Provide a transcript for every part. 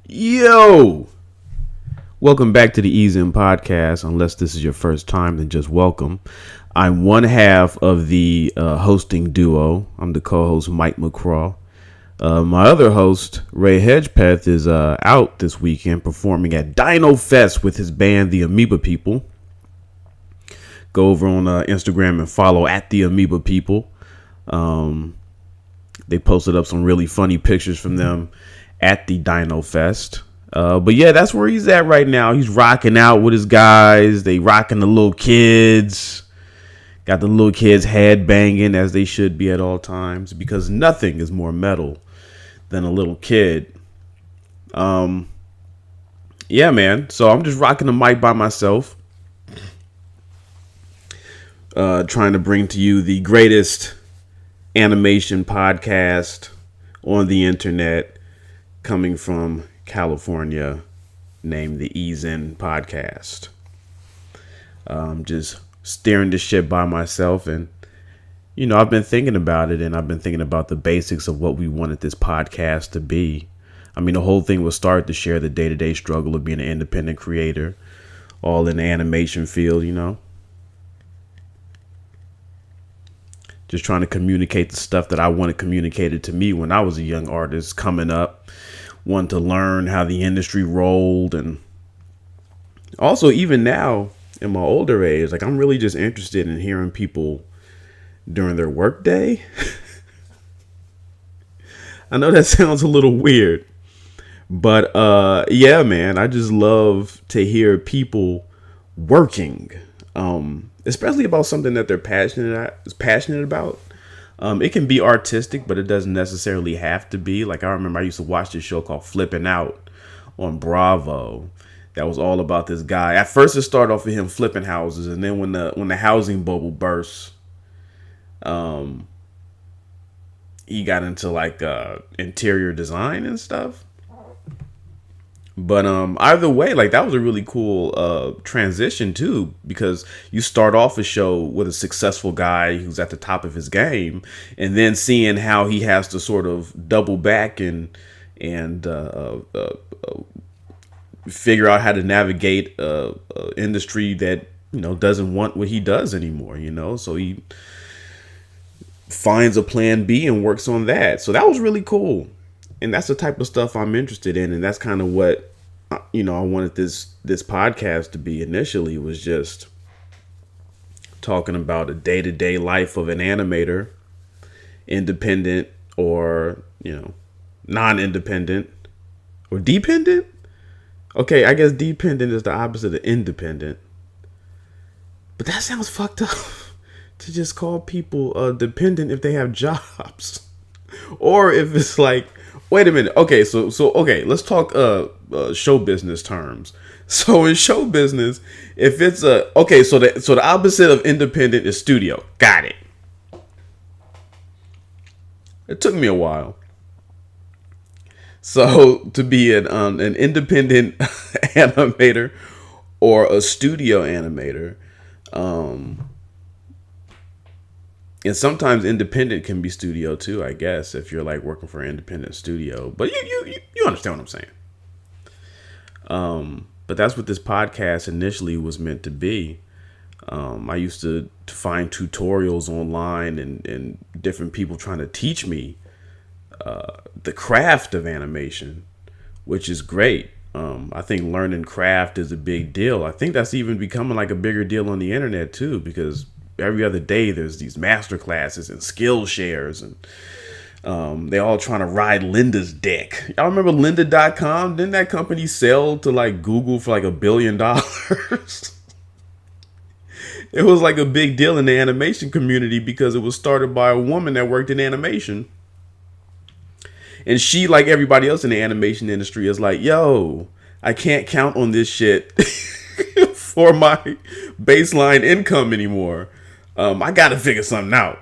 Yo! Welcome back to the Ease In Podcast. Unless this is your first time, then just welcome. I'm one half of the hosting duo. I'm the co-host, Mike McCraw. My other host, Ray Hedgepeth, is out this weekend performing at Dino Fest with his band, The Amoeba People. Go over on Instagram and follow at The Amoeba People. They posted up some really funny pictures from them at the Dino Fest. But yeah, that's where he's at right now. He's rocking out with his guys. They rocking the little kids. Got the little kids head banging as they should be at all times, because nothing is more metal than a little kid. Yeah, man. So I'm just rocking the mic by myself. Trying to bring to you the greatest animation podcast on the internet, coming from California, named the Ease In Podcast. Just steering this shit by myself, and I've been thinking about it, and I've been thinking about the basics of what we wanted this podcast to be. I mean, the whole thing was started to share the day-to-day struggle of being an independent creator, all in the animation field, Just trying to communicate the stuff that I wanted communicated to me when I was a young artist coming up, wanting to learn how the industry rolled. And also, even now in my older age, like, I'm really just interested in hearing people during their work day. I know that sounds a little weird, but yeah, man, I just love to hear people working. Especially about something that they're passionate about. It can be artistic, but it doesn't necessarily have to be. Like, I remember I used to watch this show called Flipping Out on Bravo. That was all about this guy. At first, it started off with him flipping houses, and then when the housing bubble burst, he got into like interior design and stuff. But either way, like, that was a really cool transition too, because you start off a show with a successful guy who's at the top of his game, and then seeing how he has to sort of double back and figure out how to navigate a industry that doesn't want what he does anymore. So he finds a plan B and works on that. So that was really cool. And that's the type of stuff I'm interested in. And that's kind of what, I wanted this podcast to be initially, was just talking about a day-to-day life of an animator, independent or, non-independent or dependent. Okay, I guess dependent is the opposite of independent. But that sounds fucked up to just call people dependent if they have jobs. Or if it's like, wait a minute. Okay, so okay, let's talk show business terms. So in show business, if it's so the opposite of independent is studio. Got it. It took me a while. So to be an independent animator or a studio animator, and sometimes independent can be studio too, I guess, if you're like working for an independent studio. But you understand what I'm saying. But that's what this podcast initially was meant to be. I used to find tutorials online and different people trying to teach me the craft of animation, which is great. I think learning craft is a big deal. I think that's even becoming like a bigger deal on the internet too, because every other day there's these master classes and skill shares, and they all trying to ride Linda's dick. Y'all remember lynda.com? Didn't that company sell to like Google for like $1 billion? It was like a big deal in the animation community because it was started by a woman that worked in animation. And she, like everybody else in the animation industry, is like, yo, I can't count on this shit for my baseline income anymore. I got to figure something out.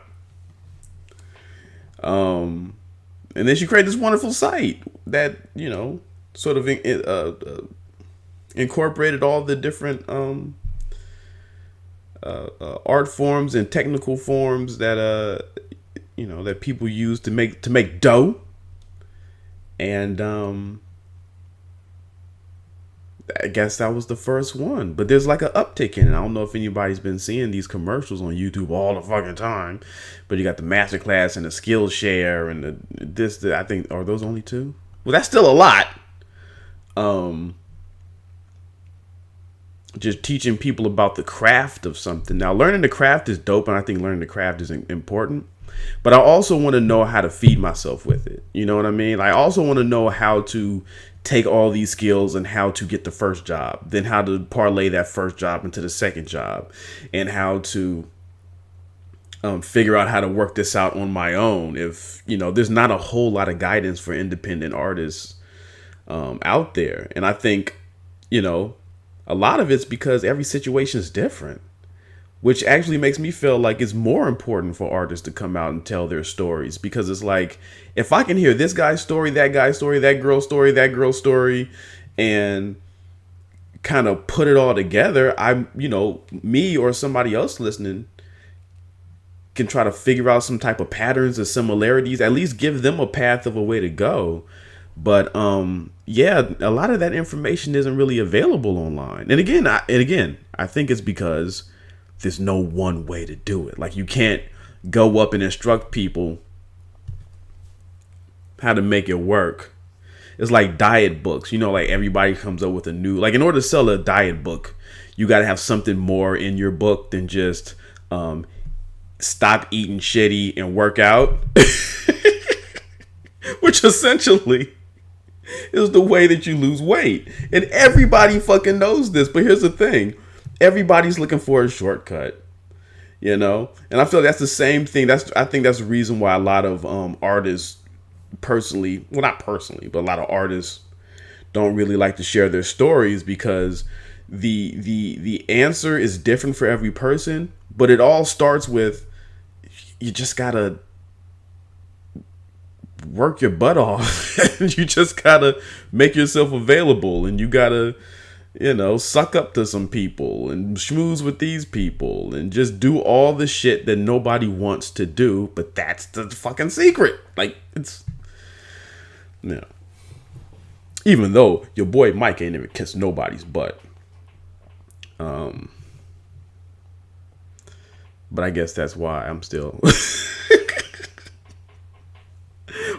And then she created this wonderful site that, sort of incorporated all the different art forms and technical forms that that people use to make dough. And I guess that was the first one. But there's like an uptick in it. I don't know if anybody's been seeing these commercials on YouTube all the fucking time. But you got the masterclass and the Skillshare and I think, are those only two? Well, that's still a lot. Just teaching people about the craft of something. Now, learning the craft is dope, and I think learning the craft is important. But I also want to know how to feed myself with it. You know what I mean? I also want to know how to take all these skills and how to get the first job, then how to parlay that first job into the second job, and how to figure out how to work this out on my own. If, there's not a whole lot of guidance for independent artists out there. And I think, a lot of it's because every situation is different, which actually makes me feel like it's more important for artists to come out and tell their stories, because it's like, if I can hear this guy's story, that guy's story, that girl's story, that girl's story, and kind of put it all together, me or somebody else listening can try to figure out some type of patterns or similarities, at least give them a path of a way to go. But yeah, a lot of that information isn't really available online. And again, I think it's because there's no one way to do it. Like, you can't go up and instruct people how to make it work. It's like diet books. Like, everybody comes up with a new, like, in order to sell a diet book, you got to have something more in your book than just stop eating shitty and work out. Which essentially is the way that you lose weight. And everybody fucking knows this. But here's the thing. Everybody's looking for a shortcut, and I feel that's the same thing. I think that's the reason why a lot of artists not personally, but a lot of artists don't really like to share their stories, because the answer is different for every person. But it all starts with, you just gotta work your butt off. You just gotta make yourself available, and you gotta suck up to some people and schmooze with these people and just do all the shit that nobody wants to do. But that's the fucking secret. Like, it's, even though your boy Mike ain't never kissed nobody's butt. But I guess that's why I'm still,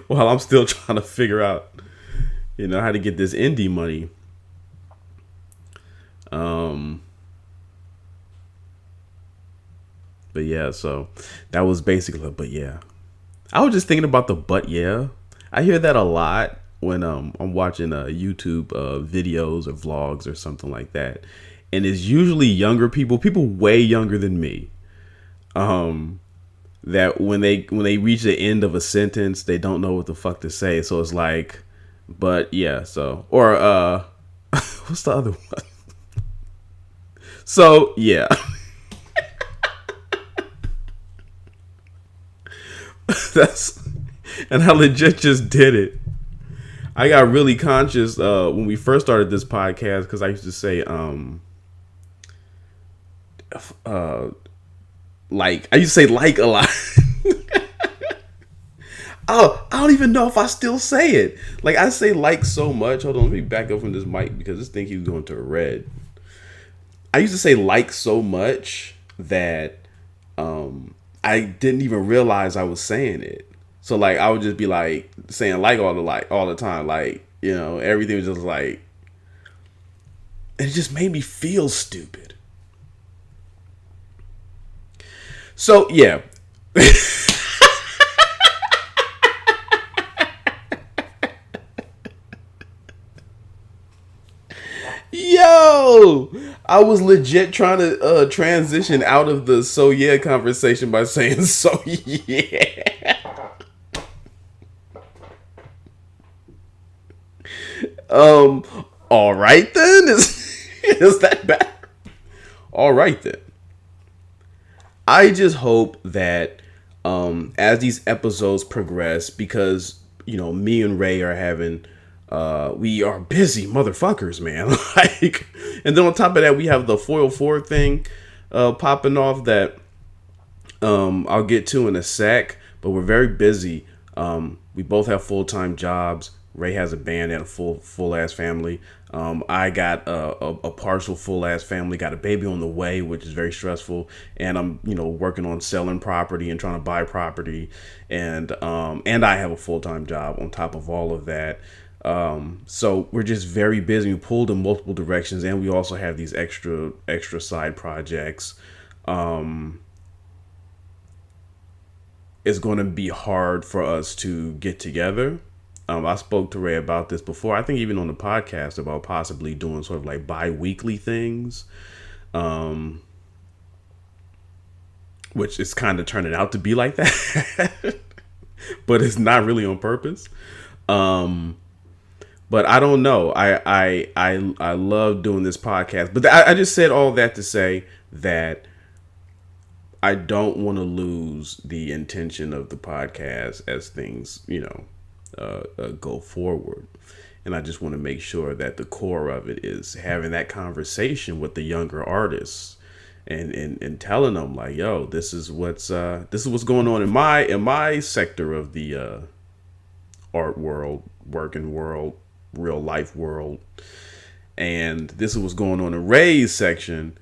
while I'm still trying to figure out, how to get this indie money. But yeah, so that was basically, but yeah, I was just thinking about the, but yeah, I hear that a lot when, I'm watching, YouTube, videos or vlogs or something like that. And it's usually younger people way younger than me. That when they reach the end of a sentence, they don't know what the fuck to say. So it's like, but yeah, so, or, what's the other one? So, yeah. And I legit just did it. I got really conscious when we first started this podcast, because I used to say, like a lot. Oh, I don't even know if I still say it. Like, I say like so much. Hold on, let me back up from this mic, because this thing keeps going to red. I used to say like so much that I didn't even realize I was saying it. So like, I would just be like saying like all the time. Like, everything was just like, and it just made me feel stupid. So yeah. Yo, I was legit trying to transition out of the so yeah conversation by saying so yeah. All right then. Is that bad? All right then. I just hope that as these episodes progress, because me and Ray are having we are busy motherfuckers, man. Like, and then on top of that, we have the foil 4 thing popping off that I'll get to in a sec. But we're very busy. We both have full-time jobs. Ray has a band and a full ass family. I got a partial full ass family. Got a baby on the way, which is very stressful. And I'm working on selling property and trying to buy property, and I have a full time job on top of all of that. So we're just very busy. We pulled in multiple directions, and we also have these extra side projects. It's going to be hard for us to get together. I spoke to Ray about this before. I think even on the podcast about possibly doing sort of like bi-weekly things, which is kind of turning out to be like that, but it's not really on purpose. But I don't know. I love doing this podcast, but I just said all that to say that I don't want to lose the intention of the podcast as things, go forward. And I just want to make sure that the core of it is having that conversation with the younger artists and telling them like, yo, this is what's going on in my sector of the art world, working world, real life world. And this is what's going on in Ray's section.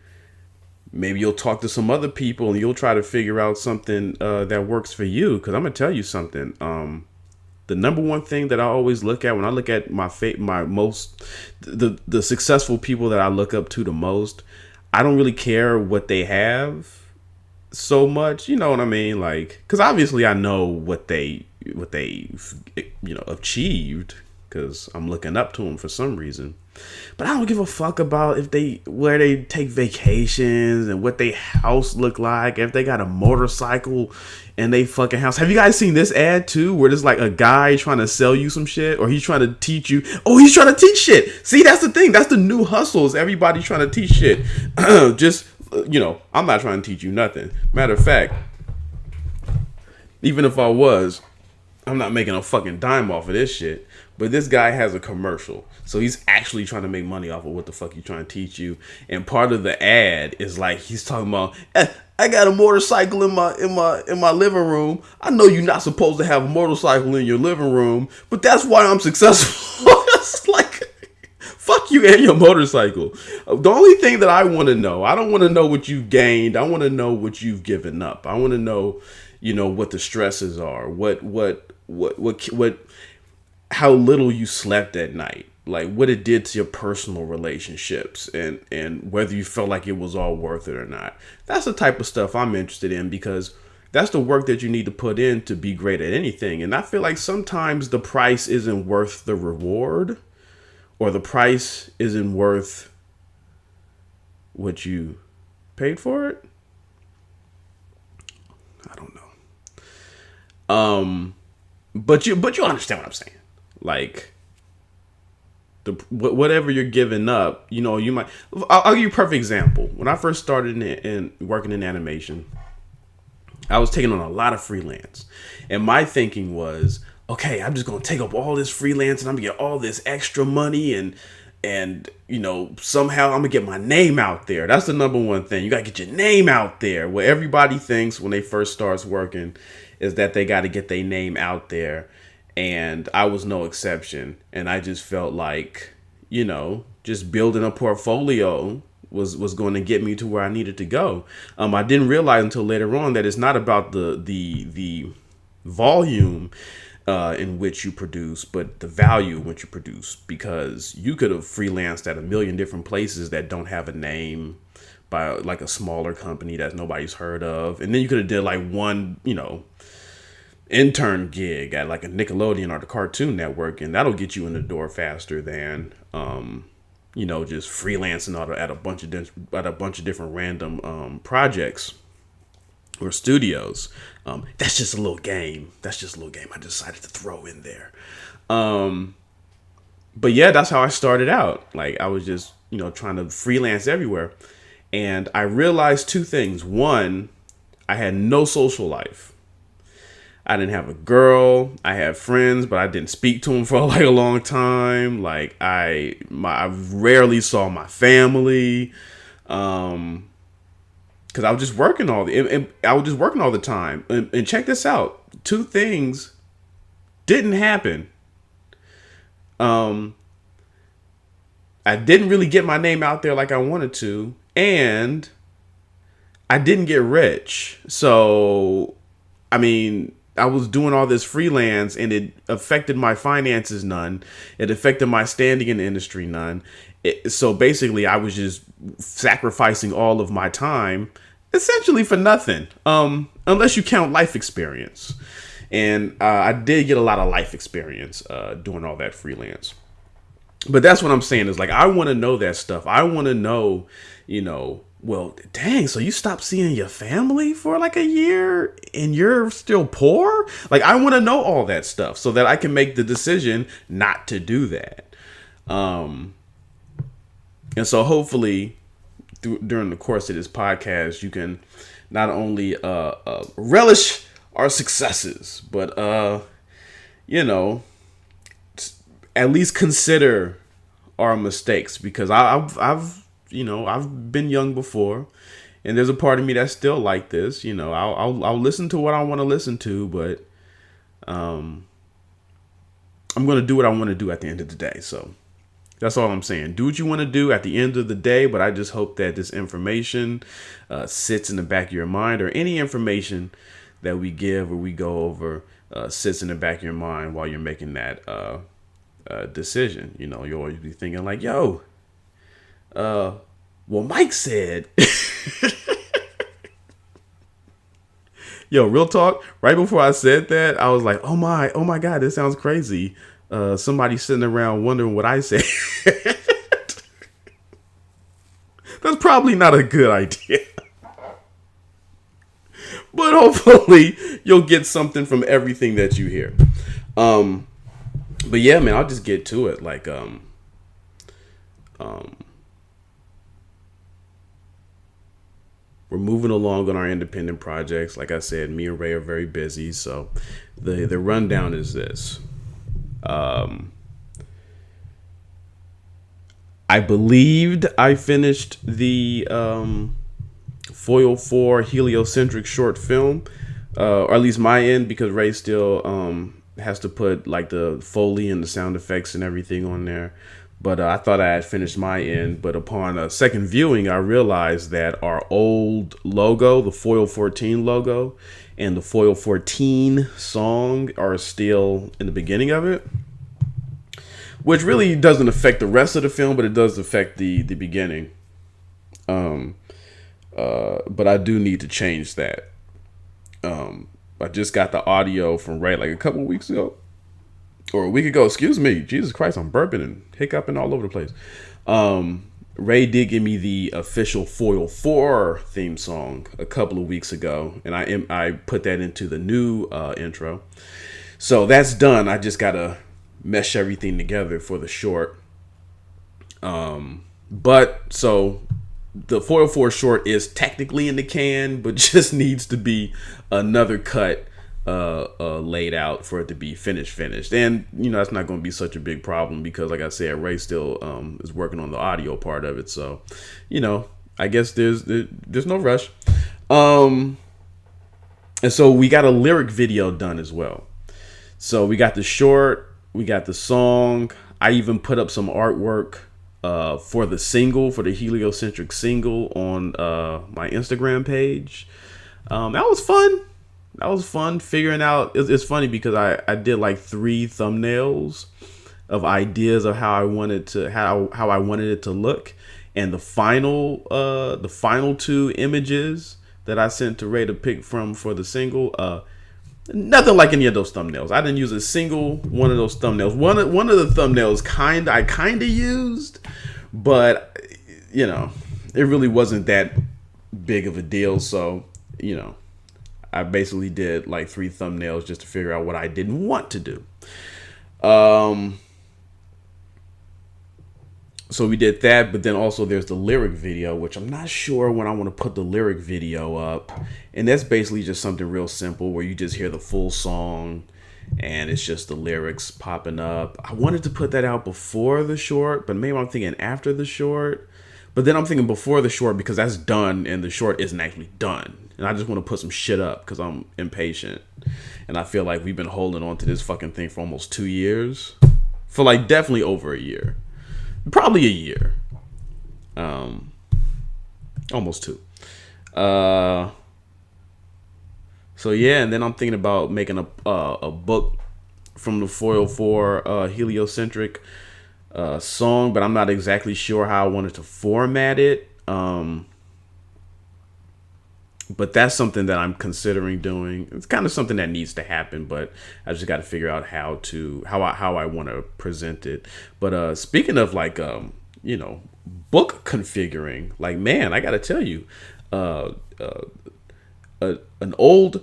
Maybe you'll talk to some other people and you'll try to figure out something that works for you. Because I'm going to tell you something. The number one thing that I always look at when I look at the successful people that I look up to the most, I don't really care what they have so much. You know what I mean? Like, because obviously I know what they achieved because I'm looking up to them for some reason. But I don't give a fuck about where they take vacations and what their house look like, if they got a motorcycle in they fucking house. Have you guys seen this ad too, where there's like a guy trying to sell you some shit, or he's trying to teach you? Oh, he's trying to teach shit. See, that's the thing. That's the new hustle. Is everybody trying to teach shit? Just I'm not trying to teach you nothing. Matter of fact, even if I was, I'm not making a fucking dime off of this shit. But this guy has a commercial. So he's actually trying to make money off of what the fuck he's trying to teach you. And part of the ad is like he's talking about, I got a motorcycle in my living room. I know you're not supposed to have a motorcycle in your living room, but that's why I'm successful. It's like, fuck you and your motorcycle. The only thing that I want to know, I don't want to know what you've gained. I want to know what you've given up. I want to know, what the stresses are, what how little you slept at night, like what it did to your personal relationships, and whether you felt like it was all worth it or not. That's the type of stuff I'm interested in, because that's the work that you need to put in to be great at anything. And I feel like sometimes the price isn't worth the reward, or the price isn't worth what you paid for it. I don't know. But you understand what I'm saying. Like, whatever you're giving up, you might. I'll give you a perfect example. When I first started in working in animation, I was taking on a lot of freelance, and my thinking was, okay, I'm just gonna take up all this freelance, and I'm gonna get all this extra money, and somehow I'm gonna get my name out there. That's the number one thing. You gotta get your name out there. What everybody thinks when they first starts working is that they got to get their name out there. And I was no exception. And I just felt like, just building a portfolio was going to get me to where I needed to go. I didn't realize until later on that it's not about the volume in which you produce, but the value in which you produce. Because you could have freelanced at a million different places that don't have a name, by like a smaller company that nobody's heard of. And then you could have did like one, intern gig at like a Nickelodeon or the Cartoon Network, and that'll get you in the door faster than just freelancing at a bunch of different random projects or studios. That's just a little game. I decided to throw in there. But yeah, that's how I started out. Like, I was just trying to freelance everywhere, and I realized two things. One, I had no social life. I didn't have a girl. I had friends, but I didn't speak to them for like a long time. Like, I rarely saw my family, because I was just working all the time. And check this out: two things didn't happen I didn't really get my name out there like I wanted to, and I didn't get rich. So, I mean, I was doing all this freelance and it affected my finances none. It affected my standing in the industry none. So basically, I was just sacrificing all of my time essentially for nothing, unless you count life experience. And I did get a lot of life experience doing all that freelance. But that's what I'm saying is like, I want to know that stuff. I want to know, well, dang, so you stopped seeing your family for like a year and you're still poor? Like, I want to know all that stuff so that I can make the decision not to do that. And so hopefully during the course of this podcast, you can not only relish our successes, but, at least consider our mistakes, because I've been young before, and there's a part of me that's still like this. I'll listen to what I want to listen to, but I'm going to do what I want to do at the end of the day. So that's all I'm saying. Do what you want to do at the end of the day, but I just hope that this information sits in the back of your mind, or any information that we give or we go over sits in the back of your mind while you're making that decision. You'll always be thinking like, yo, well, Mike said, yo, real talk. Right before I said that, I was like, oh my God, this sounds crazy. Somebody sitting around wondering what I said. That's probably not a good idea. But hopefully you'll get something from everything that you hear. But yeah, man, I'll just get to it. Like, we're moving along on our independent projects. Like I said, me and Ray are very busy. So the rundown is this. I believed I finished the Foil 4 heliocentric short film, or at least my end, because Ray still has to put like the Foley and the sound effects and everything on there. But I thought I had finished my end. But upon a second viewing, I realized that our old logo, the Foil 14 logo, and the Foil 14 song are still in the beginning of it. Which really doesn't affect the rest of the film, but it does affect the beginning. But I do need to change that. I just got the audio from Ray like a couple of weeks ago. Or a week ago, excuse me. Jesus Christ, I'm burping and hiccuping all over the place. Ray did give me the official Foil 4 theme song a couple of weeks ago. And I put that into the new intro. So that's done. I just got to mesh everything together for the short. But so the Foil 4 short is technically in the can, but just needs to be another cut laid out for it to be finished. And that's not going to be such a big problem, because like I said, Ray still is working on the audio part of it. So I guess there's no rush. And so we got a lyric video done as well. So we got the short, we got the song. I even put up some artwork for the single, for the heliocentric single on my Instagram page. That was fun figuring out. It's funny because I did like 3 thumbnails of ideas of how I wanted it to look, and the final 2 images that I sent to Ray to pick from for the single, nothing like any of those thumbnails. I didn't use a single one of those thumbnails. One of the thumbnails I kind of used, but it really wasn't that big of a deal. So I basically did like 3 thumbnails just to figure out what I didn't want to do. So we did that, but then also there's the lyric video, which I'm not sure when I want to put the lyric video up. And that's basically just something real simple where you just hear the full song and it's just the lyrics popping up. I wanted to put that out before the short, but maybe I'm thinking after the short. But then I'm thinking before the short because that's done and the short isn't actually done. And I just want to put some shit up because I'm impatient. And I feel like we've been holding on to this fucking thing for almost 2 years. for like definitely over a year, probably a year, almost two. So yeah, and then I'm thinking about making a book from the 404 heliocentric song, but I'm not exactly sure how I wanted to format it. But that's something that I'm considering doing. It's kind of something that needs to happen, but I just got to figure out how I want to present it. But speaking of like book configuring, like, man, I got to tell you, an old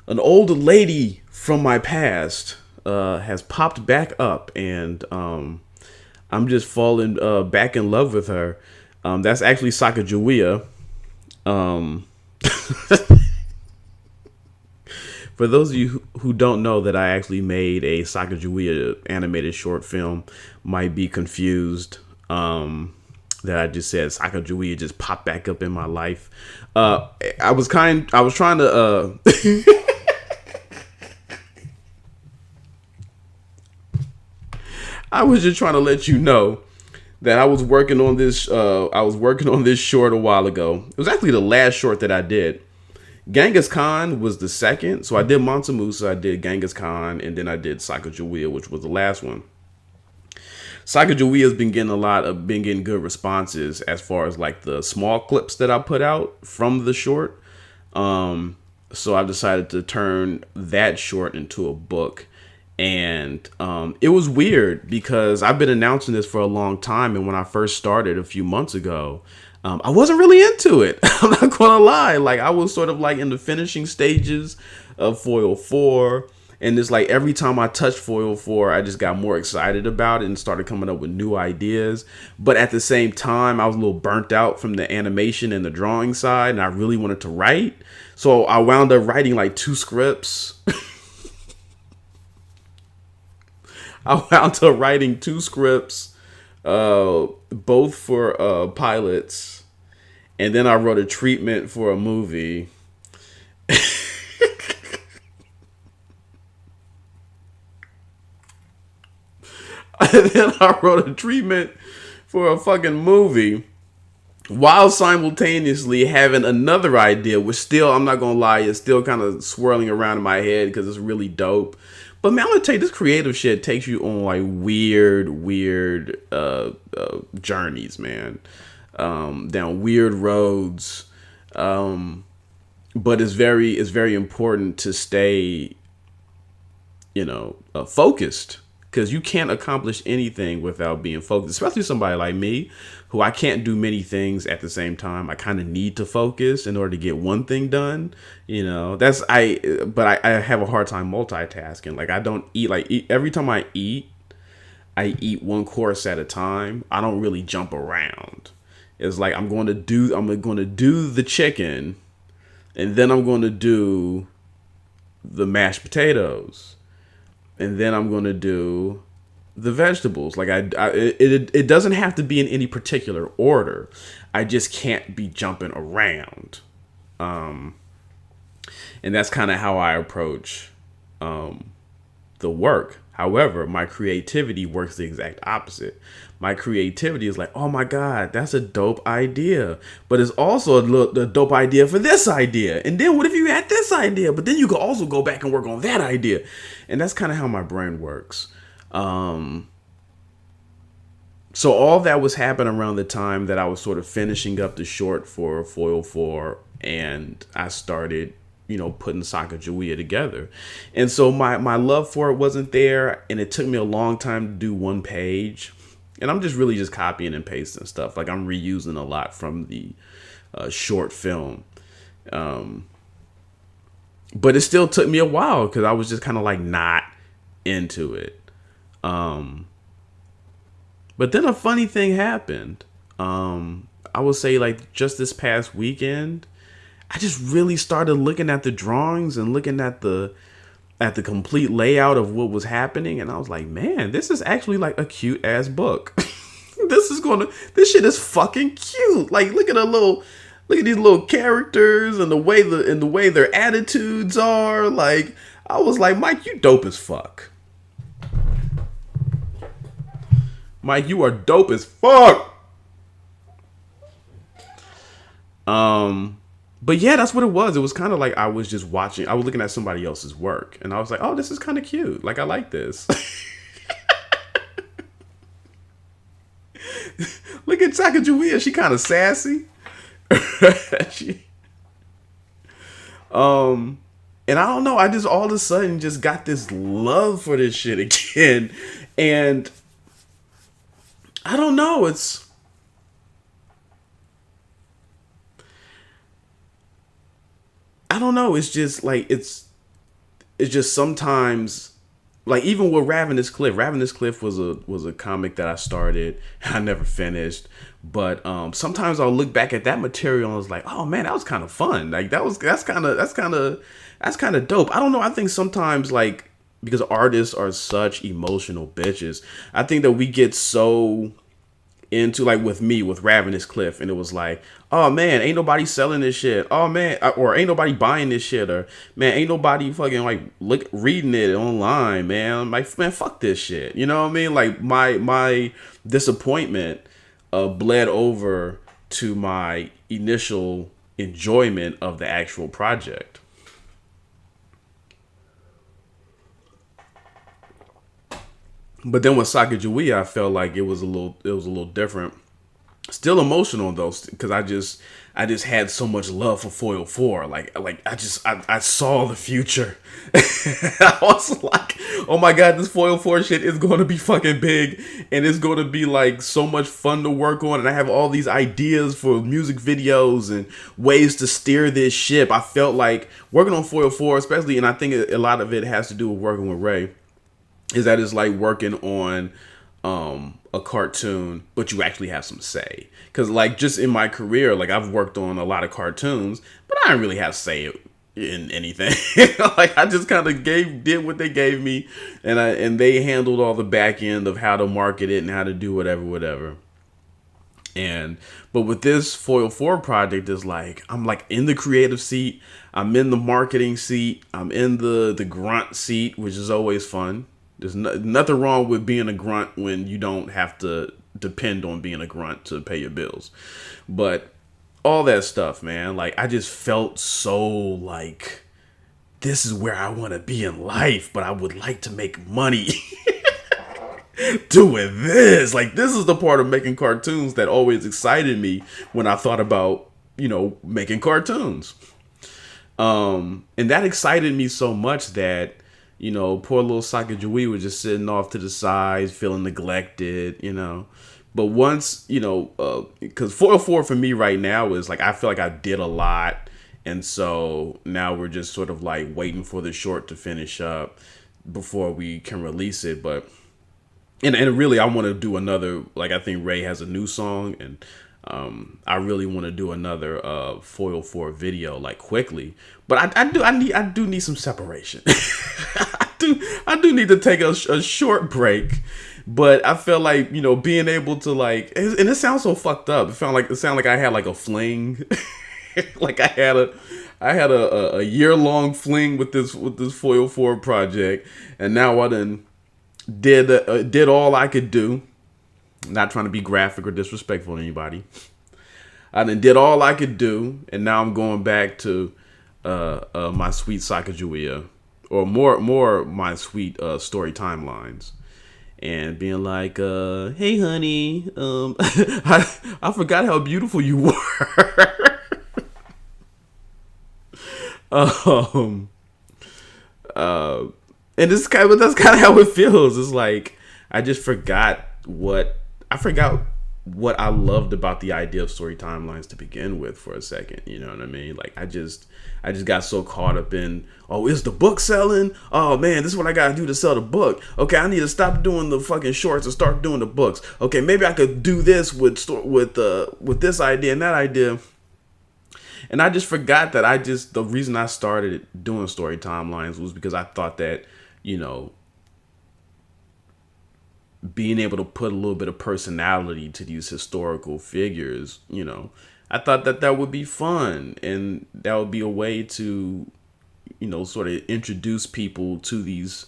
lady from my past has popped back up, and I'm just falling back in love with her. That's actually Sacagawea. For those of you who don't know that I actually made a Sacagawea animated short film, might be confused that I just said Sacagawea just popped back up in my life. I was trying to I was just trying to let you know that I was working on this. I was working on this short a while ago. It was actually the last short that I did. Genghis Khan was the second. So I did Mansa Musa, I did Genghis Khan, and then I did Sacagawea, which was the last one. Sacagawea has been getting good responses as far as like the small clips that I put out from the short. So I decided to turn that short into a book. And it was weird because I've been announcing this for a long time. And when I first started a few months ago, I wasn't really into it. I'm not going to lie. Like, I was sort of like in the finishing stages of Foil 4. And it's like every time I touched Foil 4, I just got more excited about it and started coming up with new ideas. But at the same time, I was a little burnt out from the animation and the drawing side. And I really wanted to write. So I wound up writing like 2 scripts. I wound up writing 2 scripts, both for pilots, and then I wrote a treatment for a movie. And then I wrote a treatment for a fucking movie, while simultaneously having another idea, which still, I'm not gonna lie, is still kind of swirling around in my head because it's really dope. But man, I'm gonna tell you, this creative shit takes you on like weird journeys, man. Down weird roads. But it's very important to stay, focused. Because you can't accomplish anything without being focused, especially somebody like me, who I can't do many things at the same time. I kind of need to focus in order to get one thing done. But I have a hard time multitasking. Like, I don't eat, every time I eat one course at a time. I don't really jump around. It's like I'm going to do the chicken, and then I'm going to do the mashed potatoes. And then I'm going to do the vegetables. Like it doesn't have to be in any particular order. I just can't be jumping around. And that's kind of how I approach the work. However, my creativity works the exact opposite. My creativity is like, oh my God, that's a dope idea. But it's also a dope idea for this idea. And then what if you had this idea? But then you could also go back and work on that idea. And that's kind of how my brain works. So all that was happening around the time that I was sort of finishing up the short for Foil 4. And I started putting Sacagawea together. And so my love for it wasn't there, and it took me a long time to do one page. And I'm just copying and pasting stuff. Like, I'm reusing a lot from the short film. But it still took me a while because I was just kind of like not into it. But then a funny thing happened. I would say like just this past weekend, I just really started looking at the drawings and looking at the complete layout of what was happening. And I was like, man, this is actually like a cute ass book. This shit is fucking cute. Like, look at these little characters and the way their attitudes are. Like, I was like, Mike, you dope as fuck. Mike, you are dope as fuck. But yeah, that's what it was. It was kind of like I was just watching. I was looking at somebody else's work, and I was like, "Oh, this is kind of cute. Like, I like this." Look at Sacagawea. She kind of sassy. she, and I don't know. I just all of a sudden just got this love for this shit again, and I don't know. I don't know. It's just like it's just sometimes like even with Ravenous Cliff. Ravenous Cliff was a comic that I started. I never finished, but sometimes I'll look back at that material and I was like, oh man, that was kind of fun. Like that's kind of dope. I don't know. I think sometimes like because artists are such emotional bitches, I think that we get so into like with me with Ravenous Cliff, and it was like, oh man, ain't nobody selling this shit, oh man, or ain't nobody buying this shit, or man, ain't nobody fucking like reading it online, man. I'm like, man, fuck this shit, you know what I mean? Like my disappointment bled over to my initial enjoyment of the actual project. But then with Sacagawea, I felt like it was a little different. Still emotional though, because I just had so much love for Foil 4. Like I saw the future. I was like, oh my god, this Foil 4 shit is going to be fucking big, and it's going to be like so much fun to work on, and I have all these ideas for music videos and ways to steer this ship. I felt like working on Foil 4, especially, and I think a lot of it has to do with working with Ray, is that it's like working on a cartoon, but you actually have some say. Because like just in my career, like I've worked on a lot of cartoons, but I didn't really have say in anything. Like I just kind of did what they gave me, and they handled all the back end of how to market it and how to do whatever. But with this Foil 4 project, is like I'm like in the creative seat, I'm in the marketing seat, I'm in the grunt seat, which is always fun. There's nothing wrong with being a grunt when you don't have to depend on being a grunt to pay your bills. But all that stuff, man, like I just felt so like this is where I want to be in life, but I would like to make money doing this. Like this is the part of making cartoons that always excited me when I thought about, making cartoons. And that excited me so much that poor little Sacagawea was just sitting off to the side, feeling neglected, But once, because Foil 4 for me right now is like, I feel like I did a lot. And so now we're just sort of like waiting for the short to finish up before we can release it. But, and really, I want to do another, like, I think Ray has a new song, and I really want to do another Foil 4 video like quickly, but I do need some separation. I do need to take a short break, but I feel like being able to like, and it sounds so fucked up. It sounded like I had like a fling, like I had a year-long fling with this Foil 4 project, and now I done did all I could do. Not trying to be graphic or disrespectful to anybody. I done did all I could do, and now I'm going back to my sweet Sacagawea, or more my sweet story timelines, and being like, "Hey, honey, I forgot how beautiful you were." And that's kind of how it feels. It's like I just forgot what I loved about the idea of story timelines to begin with for a second. You know what I mean? Like I just got so caught up in, oh, is the book selling? Oh man, this is what I gotta do to sell the book. Okay, I need to stop doing the fucking shorts and start doing the books. Okay, maybe I could do this with this idea and that idea. And I just forgot that the reason I started doing story timelines was because I thought that, being able to put a little bit of personality to these historical figures, I thought that would be fun, and that would be a way to, sort of introduce people to these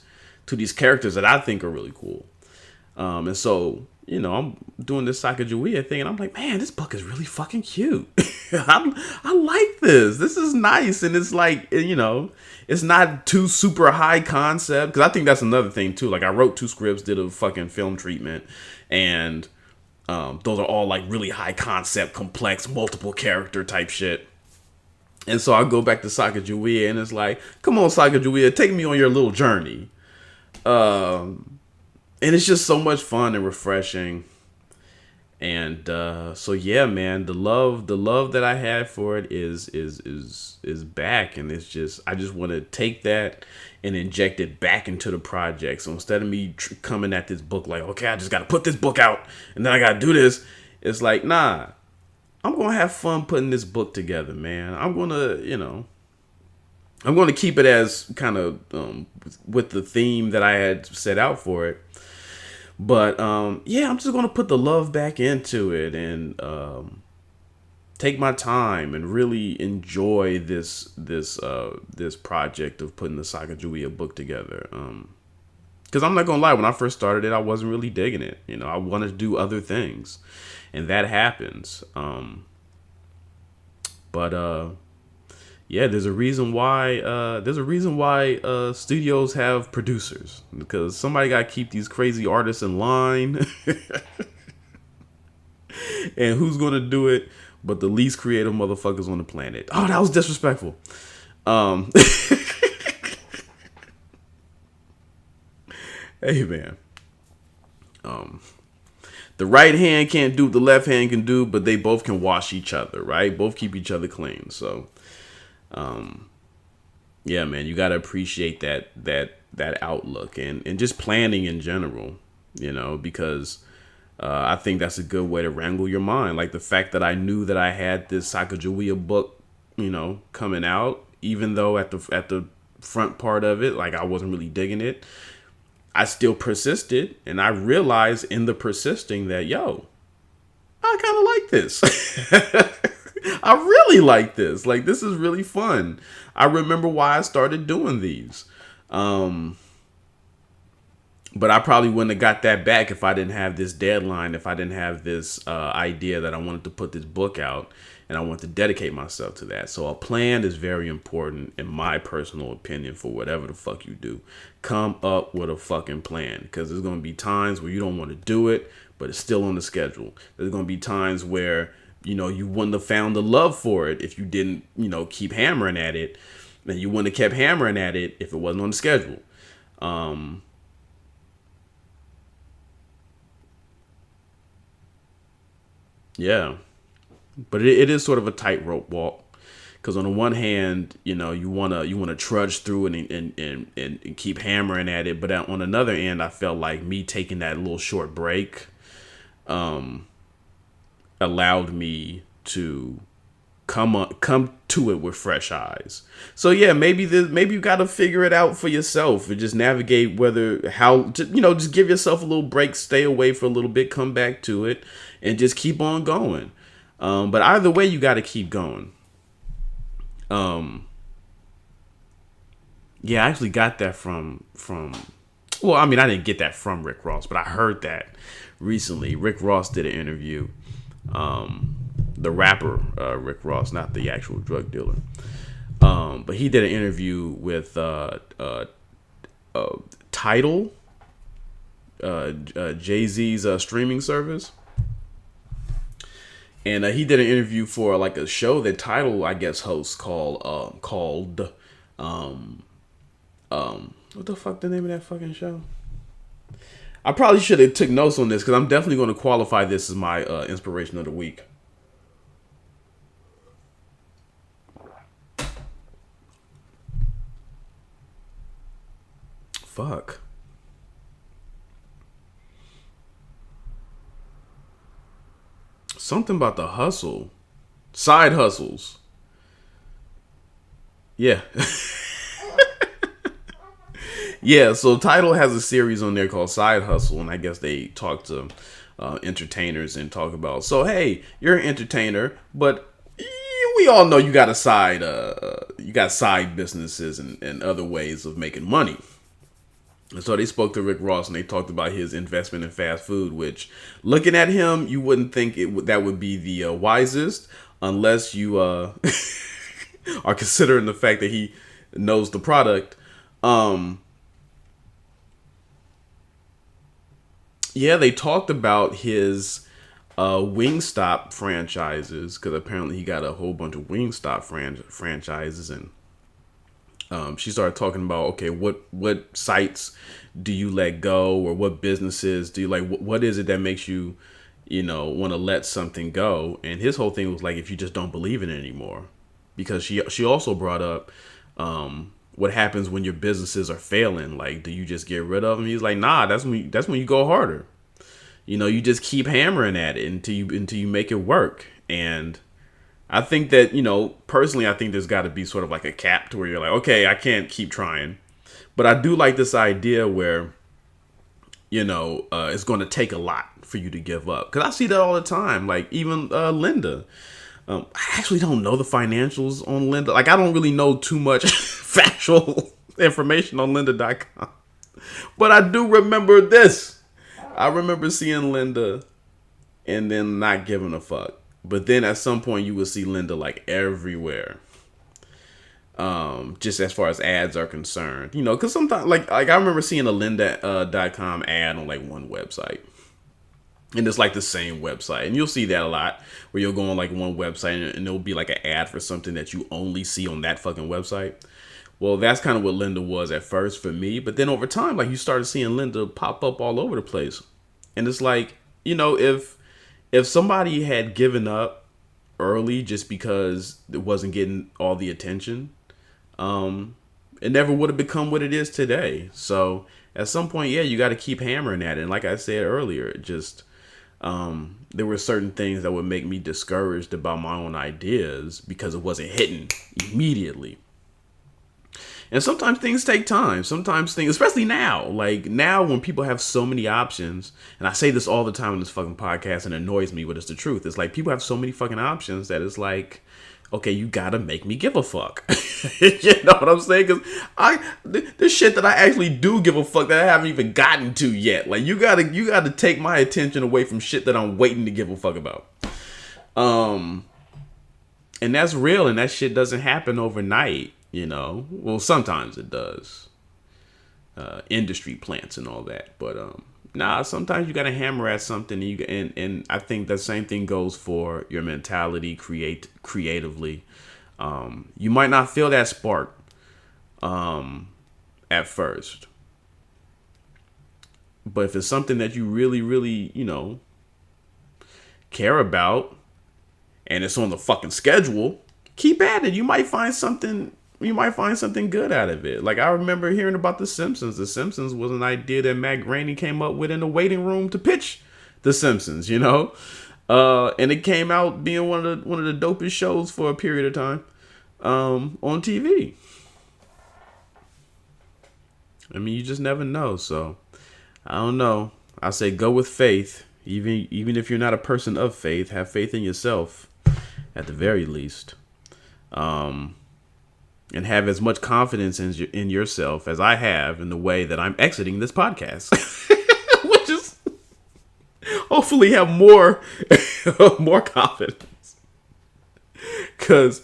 characters that I think are really cool. And so, I'm doing this Sacagawea thing, and I'm like, man, this book is really fucking cute. I like this. This is nice, and it's like, it's not too super high concept. Because I think that's another thing too. Like, I wrote 2 scripts, did a fucking film treatment, and those are all like really high concept, complex, multiple character type shit. And so I go back to Sacagawea, and it's like, come on, Sacagawea, take me on your little journey. And it's just so much fun and refreshing. And so yeah, man, the love that I had for it is back, and it's just, I just want to take that and inject it back into the project. So instead of me coming at this book like, okay, I just got to put this book out and then I got to do this, it's like, nah, I'm gonna have fun putting this book together, man. I'm gonna keep it as kind of with the theme that I had set out for it. But yeah, I'm just gonna put the love back into it and take my time and really enjoy this project of putting the Sacagawea book together. Because I'm not gonna lie, when I first started it, I wasn't really digging it. I wanted to do other things, and that happens. But yeah, there's a reason why studios have producers, because somebody got to keep these crazy artists in line. And who's going to do it but the least creative motherfuckers on the planet? Oh, that was disrespectful. Hey, man. The right hand can't do what the left hand can do, but they both can wash each other, right? Both keep each other clean. So yeah, man, you got to appreciate that outlook and just planning in general, because I think that's a good way to wrangle your mind. Like the fact that I knew that I had this Sacagawea book, coming out, even though at the front part of it, like I wasn't really digging it, I still persisted, and I realized in the persisting that, yo, I kind of like this. I really like this. Like, this is really fun. I remember why I started doing these. But I probably wouldn't have got that back if I didn't have this deadline, if I didn't have this idea that I wanted to put this book out, and I want to dedicate myself to that. So a plan is very important, in my personal opinion, for whatever the fuck you do. Come up with a fucking plan, because there's going to be times where you don't want to do it, but it's still on the schedule. There's going to be times where you wouldn't have found the love for it if you didn't, keep hammering at it. And you wouldn't have kept hammering at it if it wasn't on the schedule. Yeah. But it is sort of a tightrope walk. Because on the one hand, you wanna trudge through it and keep hammering at it. But on another end, I felt like me taking that little short break allowed me to come to it with fresh eyes. So yeah, maybe you got to figure it out for yourself and just navigate just give yourself a little break, stay away for a little bit, come back to it, and just keep on going. But either way, you got to keep going. Yeah, I actually got that from. Well, I mean, I didn't get that from Rick Ross, but I heard that recently. Rick Ross did an interview. The rapper Rick Ross, not the actual drug dealer. But he did an interview with Tidal, Jay-Z's streaming service. And he did an interview for like a show that Tidal, I guess, hosts called what the fuck the name of that fucking show? I probably should have took notes on this, because I'm definitely going to qualify this as my inspiration of the week. Fuck. Something about the hustle. Side hustles. Yeah. Yeah, so Tidal has a series on there called Side Hustle, and I guess they talk to entertainers and talk about, so hey, you're an entertainer, but we all know you got side businesses and other ways of making money. And so they spoke to Rick Ross and they talked about his investment in fast food, which, looking at him, you wouldn't think that would be the wisest, unless you are considering the fact that he knows the product. Yeah, they talked about his Wingstop franchises, because apparently he got a whole bunch of Wingstop franchises, and she started talking about, okay, what sites do you let go, or what businesses do you like? What is it that makes you, want to let something go? And his whole thing was like, if you just don't believe in it anymore, because she also brought up what happens when your businesses are failing. Like, do you just get rid of them? He's like, nah, that's when you go harder. You just keep hammering at it until you make it work. And I think that, personally, I think there's got to be sort of like a cap to where you're like, okay, I can't keep trying. But I do like this idea where, it's going to take a lot for you to give up. Because I see that all the time. Like, even Linda. I actually don't know the financials on Linda. Like, I don't really know too much factual information on lynda.com. But I do remember this. I remember seeing Linda and then not giving a fuck. But then at some point you would see Linda like everywhere. Just as far as ads are concerned. Because sometimes, like I remember seeing a lynda.com ad on like one website. And it's like the same website. And you'll see that a lot, where you'll go on like one website and there'll be like an ad for something that you only see on that fucking website. Well, that's kind of what Linda was at first for me. But then over time, like, you started seeing Linda pop up all over the place. And it's like, if somebody had given up early just because it wasn't getting all the attention, it never would have become what it is today. So at some point, yeah, you got to keep hammering at it. And like I said earlier, it just, there were certain things that would make me discouraged about my own ideas because it wasn't hitting immediately. And sometimes things take time. Sometimes things, especially now, like now when people have so many options, and I say this all the time in this fucking podcast and it annoys me, but it's the truth. It's like people have so many fucking options that it's like, okay, you gotta make me give a fuck. You know what I'm saying? Because there's shit that I actually do give a fuck that I haven't even gotten to yet. Like you gotta take my attention away from shit that I'm waiting to give a fuck about. And that's real, and that shit doesn't happen overnight. Well, sometimes it does. Industry plants and all that, but sometimes you gotta hammer at something, and I think the same thing goes for your mentality. Creatively. You might not feel that spark at first, but if it's something that you really, really, care about, and it's on the fucking schedule, keep at it. You might find something good out of it. Like, I remember hearing about The Simpsons. The Simpsons was an idea that Matt Groening came up with in the waiting room to pitch The Simpsons, and it came out being one of the dopest shows for a period of time on TV. I mean, you just never know. So, I don't know. I say go with faith. Even if you're not a person of faith, have faith in yourself at the very least. And have as much confidence in yourself as I have in the way that I'm exiting this podcast, which is hopefully have more confidence. Because,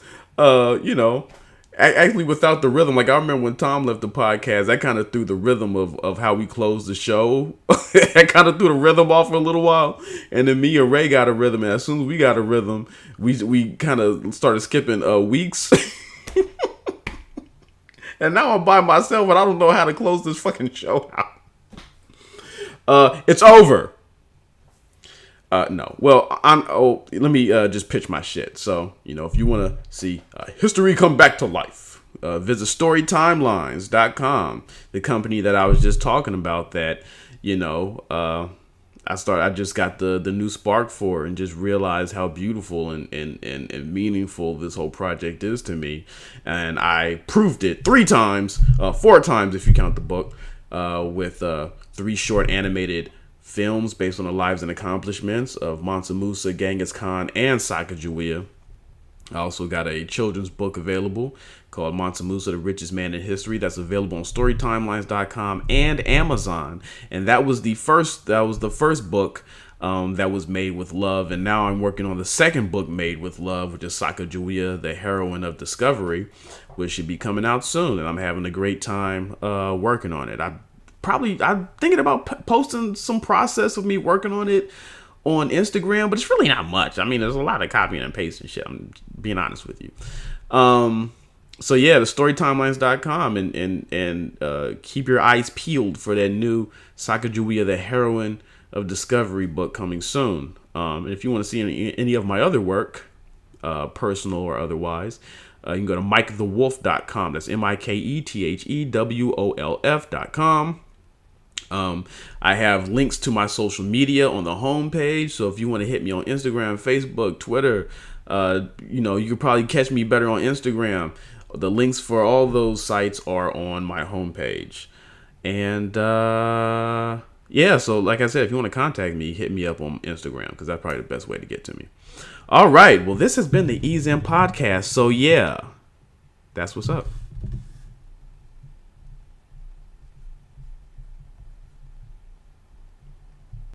actually without the rhythm, like I remember when Tom left the podcast, that kind of threw the rhythm of how we closed the show. That kind of threw the rhythm off for a little while. And then me and Ray got a rhythm. And as soon as we got a rhythm, we kind of started skipping weeks. And now I'm by myself and I don't know how to close this fucking show out. It's over. No. Well, let me just pitch my shit. So, if you want to see history come back to life, visit storytimelines.com, the company that I was just talking about that, I just got the new spark for, and just realized how beautiful and meaningful this whole project is to me. And I proved it 4 times if you count the book, with 3 short animated films based on the lives and accomplishments of Mansa Musa, Genghis Khan, and Sacagawea. I also got a children's book available called Mansa Musa, the Richest Man in History. That's available on storytimelines.com and Amazon. And that was the first book that was made with love. And now I'm working on the second book made with love, which is Sacagawea, the Heroine of Discovery, which should be coming out soon. And I'm having a great time working on it. I'm thinking about posting some process of me working on it on Instagram, but it's really not much. I mean, there's a lot of copying and pasting shit. I'm being honest with you. So yeah, the storytimelines.com and keep your eyes peeled for that new Sacagawea, the Heroine of Discovery book coming soon. And if you want to see any of my other work, personal or otherwise, you can go to MikeTheWolf.com. That's MikeTheWolf.com. I have links to my social media on the homepage. So if you want to hit me on Instagram, Facebook, Twitter, you could probably catch me better on Instagram. The links for all those sites are on my homepage. And yeah, so like I said, if you want to contact me, hit me up on Instagram because that's probably the best way to get to me. All right. Well, this has been the Ease In Podcast. So yeah, that's what's up.